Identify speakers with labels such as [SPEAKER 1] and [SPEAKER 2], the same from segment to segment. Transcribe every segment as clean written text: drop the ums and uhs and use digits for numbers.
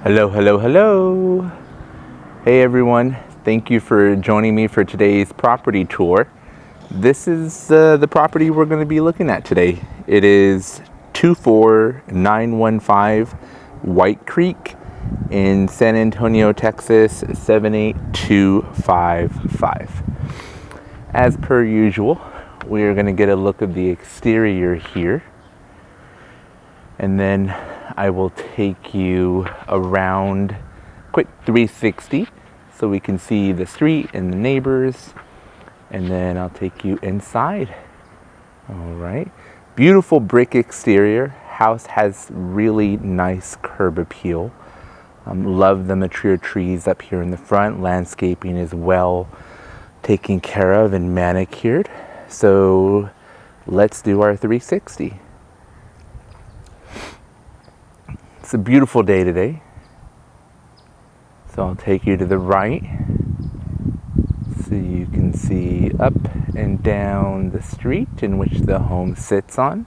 [SPEAKER 1] Hello, hello, hello. Hey everyone, thank you for joining me for today's property tour. This is the property we're going to be looking at today. It is 24915 White Creek in San Antonio, Texas 78255. As per usual, we are going to get a look of the exterior here, and then I will take you around quick 360 so we can see the street and the neighbors, and then I'll take you inside. All right, beautiful brick exterior. House has really nice curb appeal. Love the mature trees up here in the front. Landscaping is well taken care of and manicured. So let's do our 360. It's a beautiful day today. So I'll take you to the right so you can see up and down the street in which the home sits on.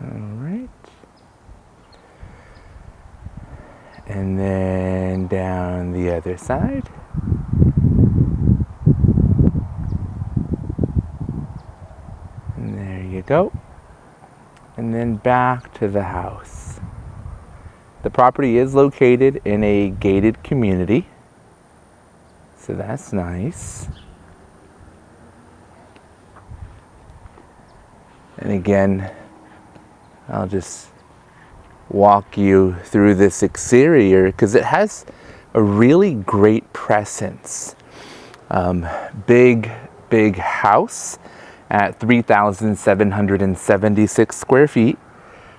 [SPEAKER 1] All right. And then down the other side. There you go. And then back to the house. The property is located in a gated community, so that's nice. And again, I'll just walk you through this exterior because it has a really great presence. Big house at 3,776 square feet,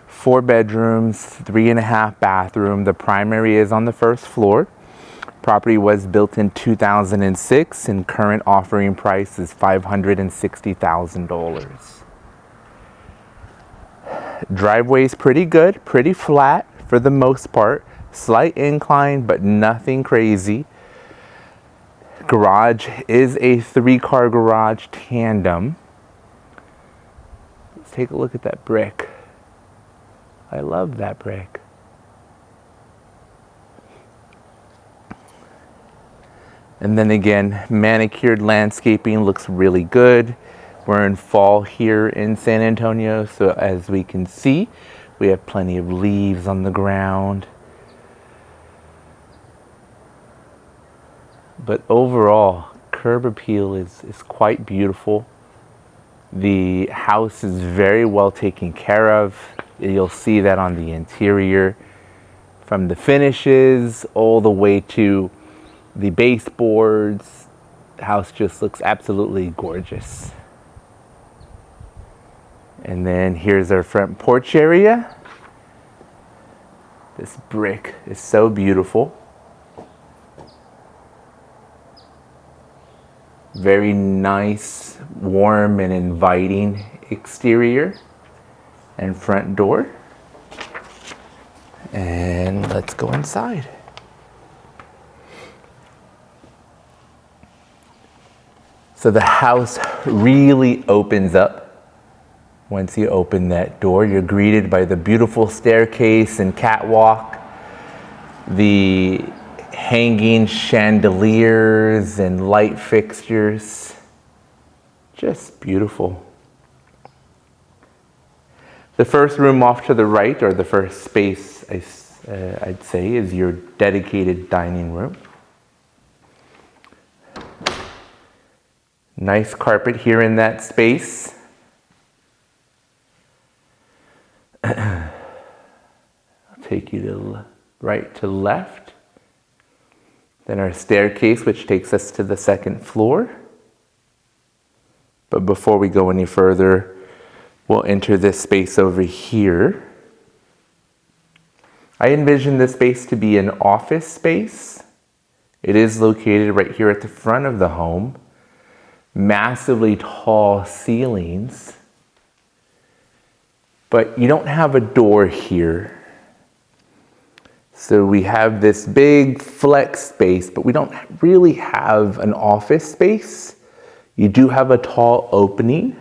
[SPEAKER 1] 4 bedrooms, 3.5 bathroom. The primary is on the first floor. Property was built in 2006 and current offering price is $560,000. Driveway is pretty good, pretty flat for the most part. Slight incline, but nothing crazy. Garage is a 3-car garage tandem. Let's take a look at that brick. I love that brick. And then again, manicured landscaping looks really good. We're in fall here in San Antonio, so as we can see, we have plenty of leaves on the ground. But overall, curb appeal is quite beautiful. The house is very well taken care of. You'll see that on the interior, from the finishes all the way to the baseboards. The house just looks absolutely gorgeous. And then here's our front porch area. This brick is so beautiful. Very nice, warm and inviting exterior and front door. And let's go inside. So the house really opens up. Once you open that door, you're greeted by the beautiful staircase and catwalk, the hanging chandeliers and light fixtures. Just beautiful. The first room off to the right, or the first space I'd say, is your dedicated dining room. Nice carpet here in that space. I'll take you to right to left. Then our staircase, which takes us to the second floor. But before we go any further, we'll enter this space over here. I envision this space to be an office space. It is located right here at the front of the home. Massively tall ceilings. But you don't have a door here. So we have this big flex space, but we don't really have an office space. You do have a tall opening,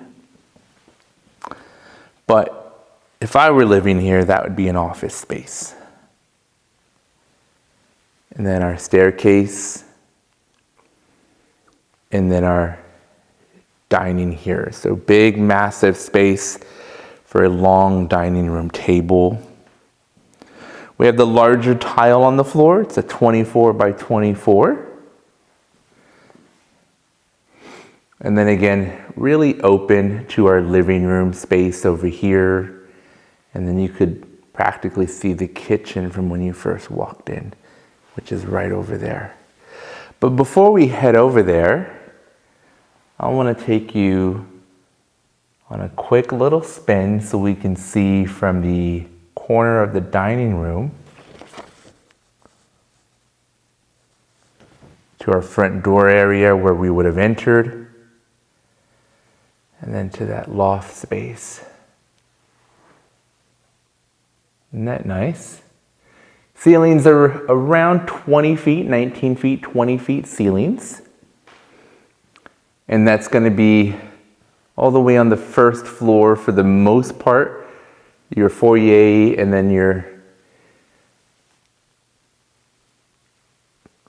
[SPEAKER 1] but if I were living here, that would be an office space. And then our staircase, and then our dining here. So big, massive space for a long dining room table. We have the larger tile on the floor. It's a 24 by 24. And then again, really open to our living room space over here. And then you could practically see the kitchen from when you first walked in, which is right over there. But before we head over there, I want to take you on a quick little spin so we can see from the corner of the dining room to our front door area where we would have entered, and then to that loft space. Isn't that nice? Ceilings are around 20 feet, 19 feet, 20 feet ceilings. And that's going to be all the way on the first floor for the most part, your foyer, and then your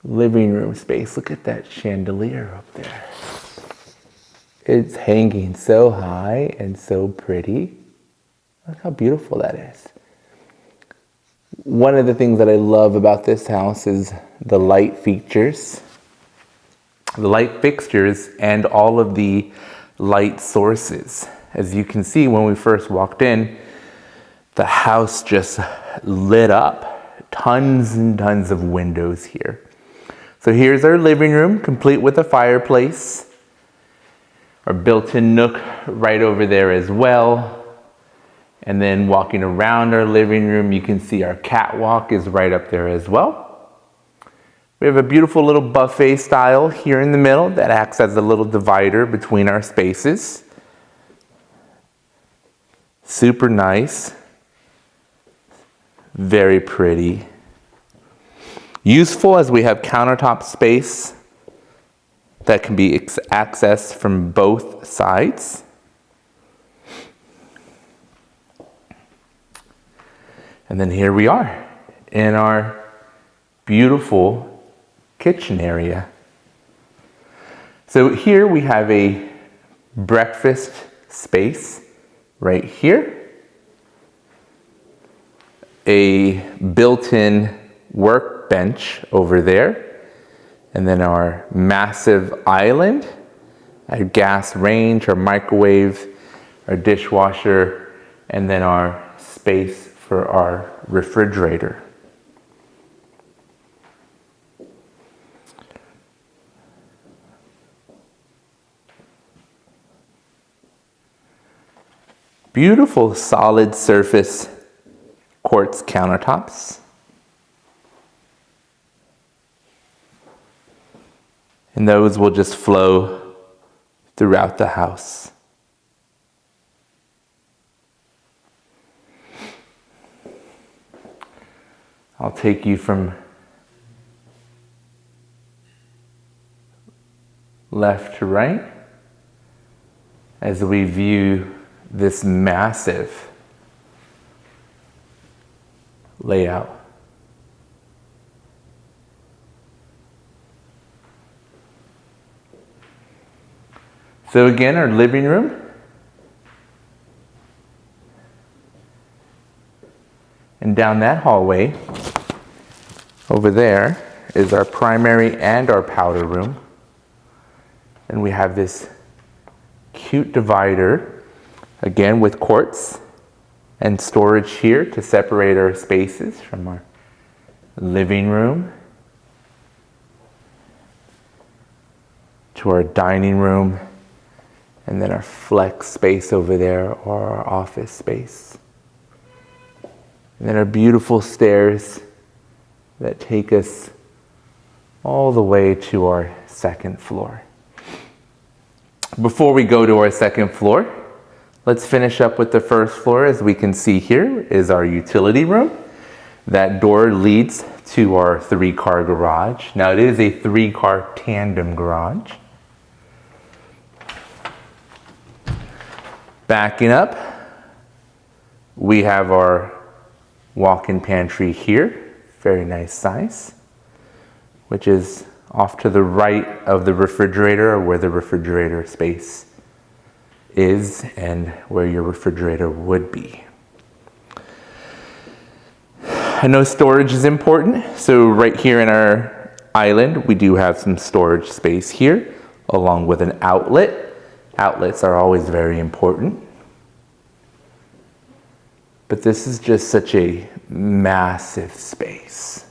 [SPEAKER 1] living room space. Look at that chandelier up there. It's hanging so high and so pretty. Look how beautiful that is. One of the things that I love about this house is the light features. The light fixtures and all of the light sources. As you can see, when we first walked in, the house just lit up. Tons and tons of windows here. So here's our living room, complete with a fireplace. Our built-in nook right over there as well. And then walking around our living room, you can see our catwalk is right up there as well. We have a beautiful little buffet style here in the middle that acts as a little divider between our spaces. Super nice. Very pretty. Useful as we have countertop space that can be accessed from both sides. And then here we are in our beautiful kitchen area. So here we have a breakfast space right here. A built-in workbench over there. And then our massive island, our gas range, our microwave, our dishwasher, and then our space for our refrigerator. Beautiful solid surface quartz countertops. And those will just flow throughout the house. I'll take you from left to right as we view this massive layout. So again, our living room. And down that hallway, over there, is our primary and our powder room. And we have this cute divider, again with quartz and storage here to separate our spaces from our living room to our dining room, and then our flex space over there, or our office space. And then our beautiful stairs that take us all the way to our second floor. Before we go to our second floor, let's finish up with the first floor. As we can see here is our utility room. That door leads to our 3-car garage. Now it is a 3-car tandem garage. Backing up, we have our walk-in pantry here, very nice size, which is off to the right of the refrigerator, or where the refrigerator space is and where your refrigerator would be. I know storage is important, so right here in our island, we do have some storage space here, along with an outlet. Outlets are always very important. But this is just such a massive space.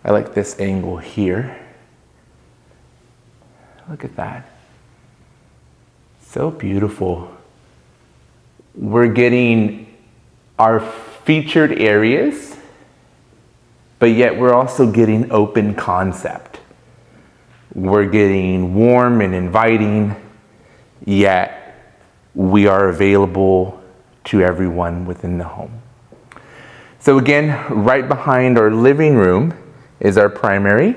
[SPEAKER 1] I like this angle here. Look at that. So beautiful. We're getting our featured areas, but yet we're also getting open concept. We're getting warm and inviting, yet we are available to everyone within the home. So again, right behind our living room is our primary.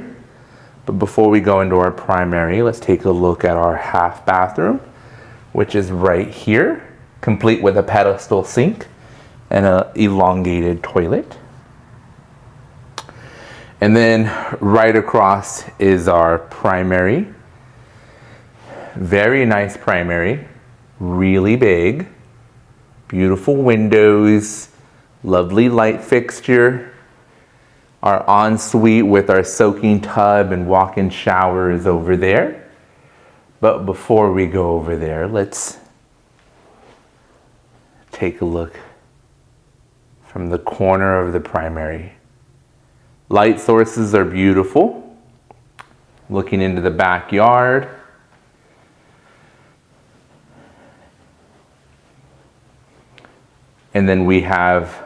[SPEAKER 1] But before we go into our primary, let's take a look at our half bathroom, which is right here, complete with a pedestal sink and an elongated toilet. And then right across is our primary. Very nice primary, really big, beautiful windows, lovely light fixture. Our ensuite with our soaking tub and walk-in shower is over there. But before we go over there, let's take a look from the corner of the primary. Light sources are beautiful. Looking into the backyard. And then we have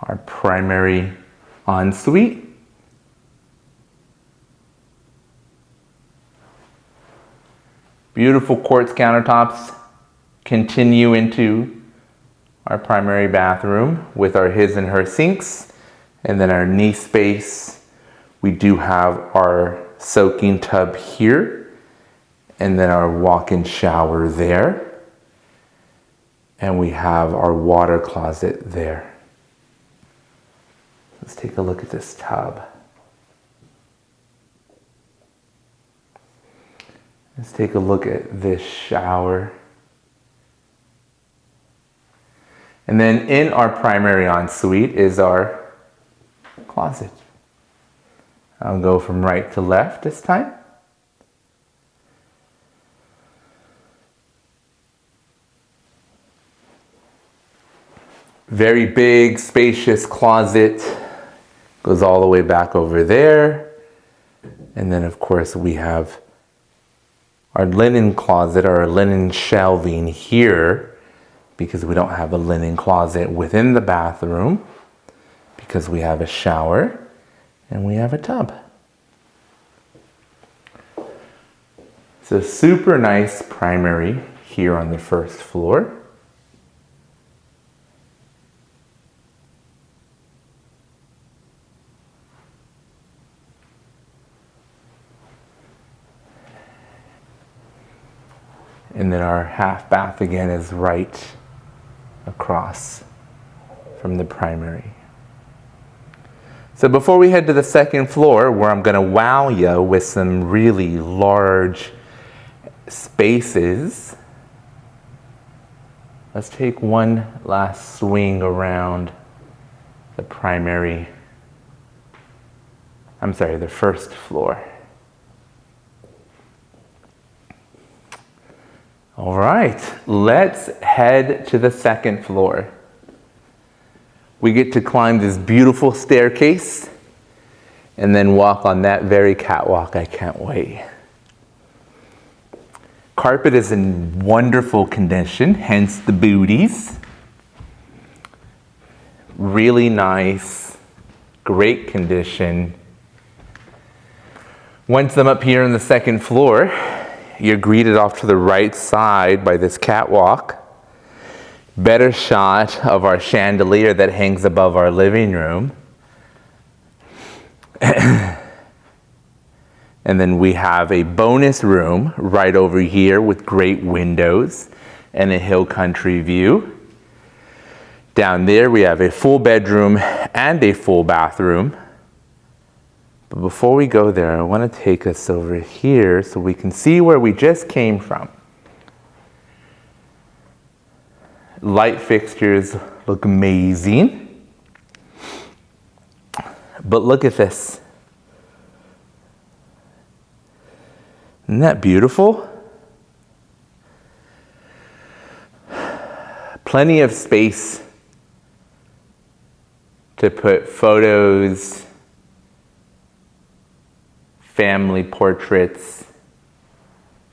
[SPEAKER 1] our primary ensuite. Beautiful quartz countertops continue into our primary bathroom with our his and her sinks. And then our knee space, we do have our soaking tub here, and then our walk-in shower there. And we have our water closet there. Let's take a look at this tub. Let's take a look at this shower. And then in our primary ensuite is our closet. I'll go from right to left this time. Very big, spacious closet. Goes all the way back over there. And then of course we have our linen closet, or our linen shelving here, because we don't have a linen closet within the bathroom, because we have a shower and we have a tub. So super nice primary here on the first floor. And then our half bath again is right across from the primary. So before we head to the second floor, where I'm going to wow you with some really large spaces, let's take one last swing around the first floor. All right, let's head to the second floor. We get to climb this beautiful staircase and then walk on that very catwalk. I can't wait. Carpet is in wonderful condition, hence the booties. Really nice, great condition. Once I'm up here on the second floor, you're greeted off to the right side by this catwalk. Better shot of our chandelier that hangs above our living room. And then we have a bonus room right over here with great windows and a hill country view. Down there we have a full bedroom and a full bathroom. But before we go there, I want to take us over here so we can see where we just came from. Light fixtures look amazing. But look at this. Isn't that beautiful? Plenty of space to put photos, family portraits,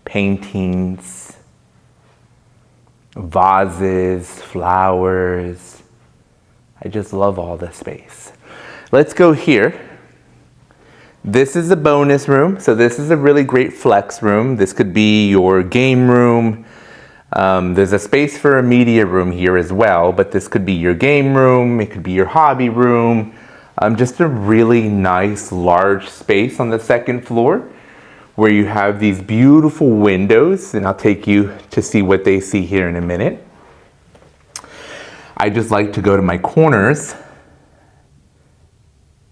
[SPEAKER 1] paintings, vases, flowers. I just love all the space. Let's go here. This is a bonus room, so this is a really great flex room. This could be your game room. There's a space for a media room here as well, but this could be your game room, it could be your hobby room. Just a really nice large space on the second floor where you have these beautiful windows, and I'll take you to see what they see here in a minute. I just like to go to my corners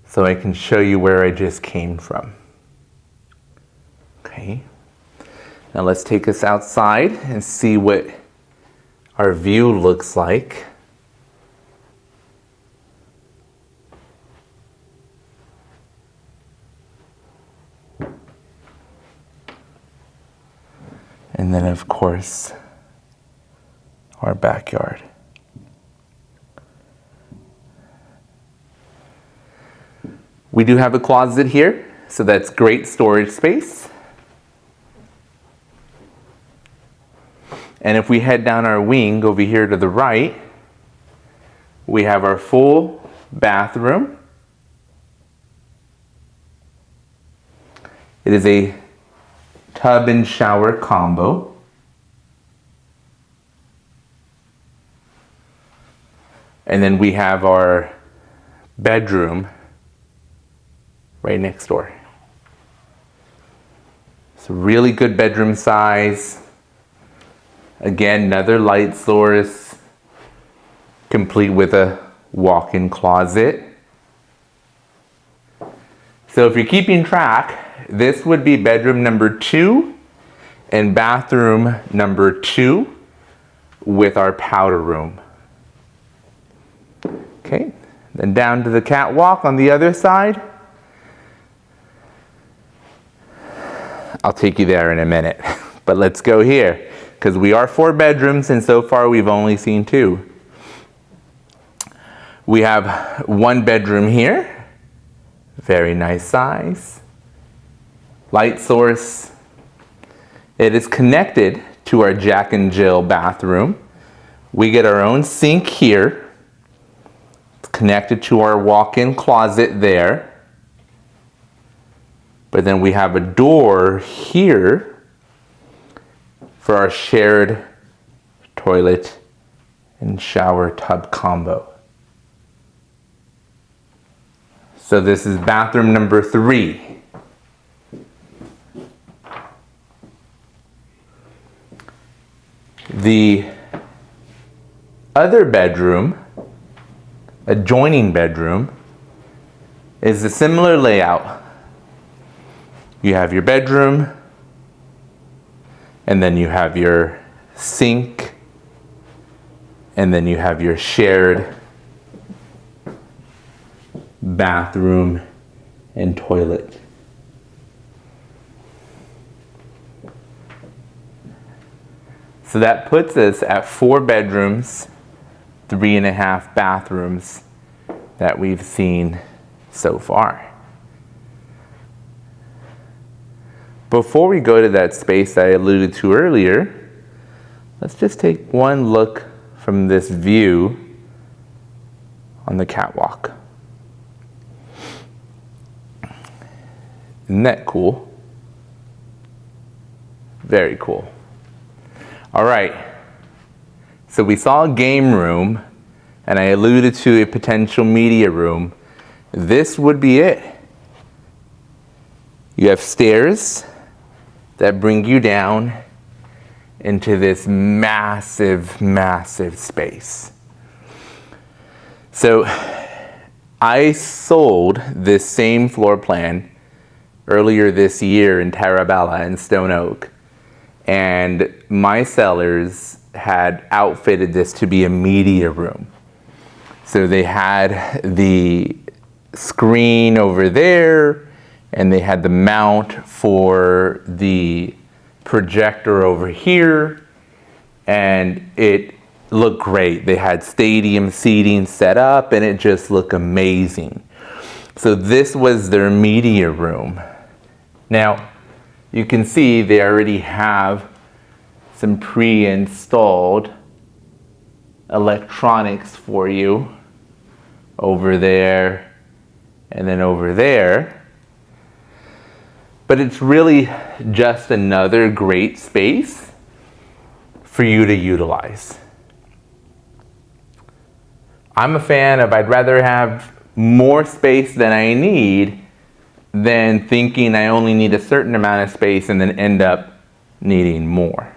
[SPEAKER 1] so I can show you where I just came from. Okay, now let's take us outside and see what our view looks like. And then of course, our backyard. We do have a closet here, so that's great storage space. And if we head down our wing over here to the right, we have our full bathroom. It is a tub and shower combo. And then we have our bedroom right next door. It's a really good bedroom size. Again, another light source, complete with a walk-in closet. So if you're keeping track, this would be bedroom number 2 and bathroom number 2 with our powder room. Okay, then down to the catwalk on the other side. I'll take you there in a minute, but let's go here because we are 4 bedrooms and so far we've only seen 2. We have 1 bedroom here, very nice size, light source. It is connected to our Jack and Jill bathroom. We get our own sink here. It's connected to our walk-in closet there. But then we have a door here for our shared toilet and shower tub combo. So this is bathroom number 3. The other bedroom, adjoining bedroom, is a similar layout. You have your bedroom, and then you have your sink, and then you have your shared bathroom and toilet. So that puts us at 4 bedrooms, 3.5 bathrooms that we've seen so far. Before we go to that space I alluded to earlier, let's just take one look from this view on the catwalk. Isn't that cool? Very cool. All right, so we saw a game room and I alluded to a potential media room. This would be it. You have stairs that bring you down into this massive, massive space. So I sold this same floor plan earlier this year in Tarabella and Stone Oak, and my sellers had outfitted this to be a media room. So they had the screen over there, and they had the mount for the projector over here, and it looked great. They had stadium seating set up, and it just looked amazing. So this was their media room. Now, you can see they already have some pre-installed electronics for you over there and then over there. But it's really just another great space for you to utilize. I'm a fan of, I'd rather have more space than I need than thinking I only need a certain amount of space and then end up needing more.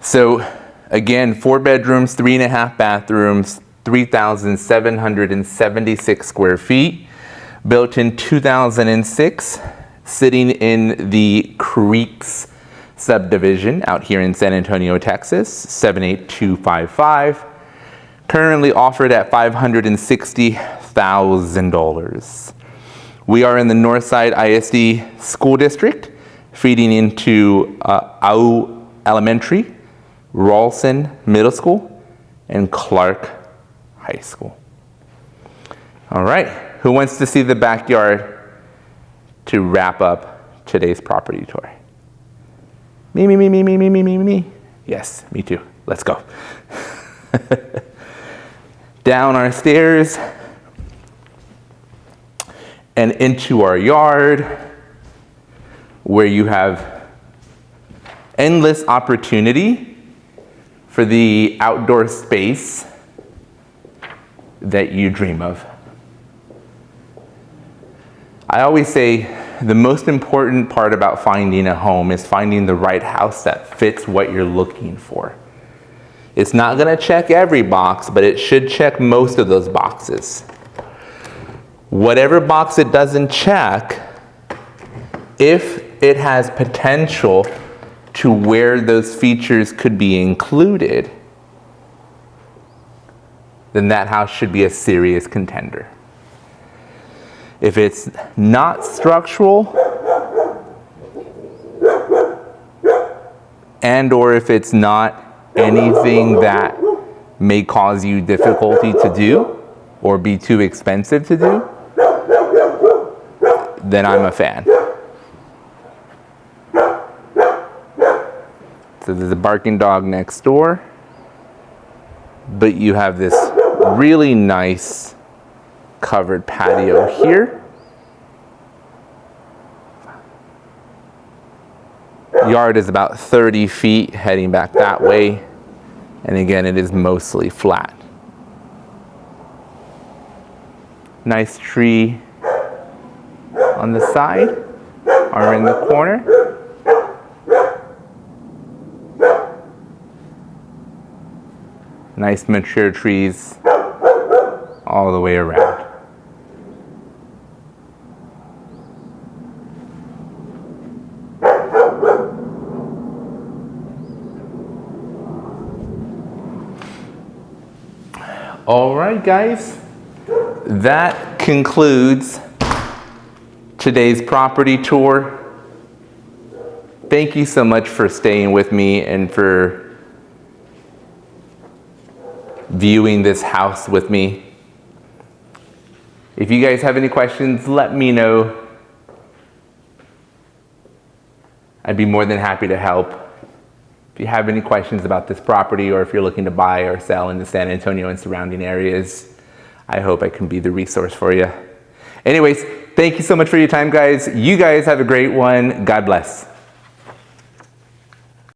[SPEAKER 1] So again, 4 bedrooms, 3.5 bathrooms, 3,776 square feet. Built in 2006, sitting in the Creeks subdivision out here in San Antonio, Texas, 78255. Currently offered at $560,000. We are in the Northside ISD School District, feeding into Au Elementary, Rawlinson Middle School, and Clark High School. All right. Who wants to see the backyard to wrap up today's property tour? Me. Yes, me too. Let's go. Down our stairs and into our yard, where you have endless opportunity for the outdoor space that you dream of. I always say the most important part about finding a home is finding the right house that fits what you're looking for. It's not going to check every box, but it should check most of those boxes. Whatever box it doesn't check, if it has potential to where those features could be included, then that house should be a serious contender. If it's not structural, and or if it's not anything that may cause you difficulty to do or be too expensive to do, then I'm a fan. So there's a barking dog next door, but you have this really nice covered patio here. Yard is about 30 feet heading back that way, and again it is mostly flat. Nice tree on the side or in the corner. Nice mature trees all the way around. All right, guys, that concludes today's property tour. Thank you so much for staying with me and for viewing this house with me. If you guys have any questions, let me know. I'd be more than happy to help. If you have any questions about this property, or if you're looking to buy or sell in the San Antonio and surrounding areas, I hope I can be the resource for you. Anyways, thank you so much for your time, guys. You guys have a great one. God bless.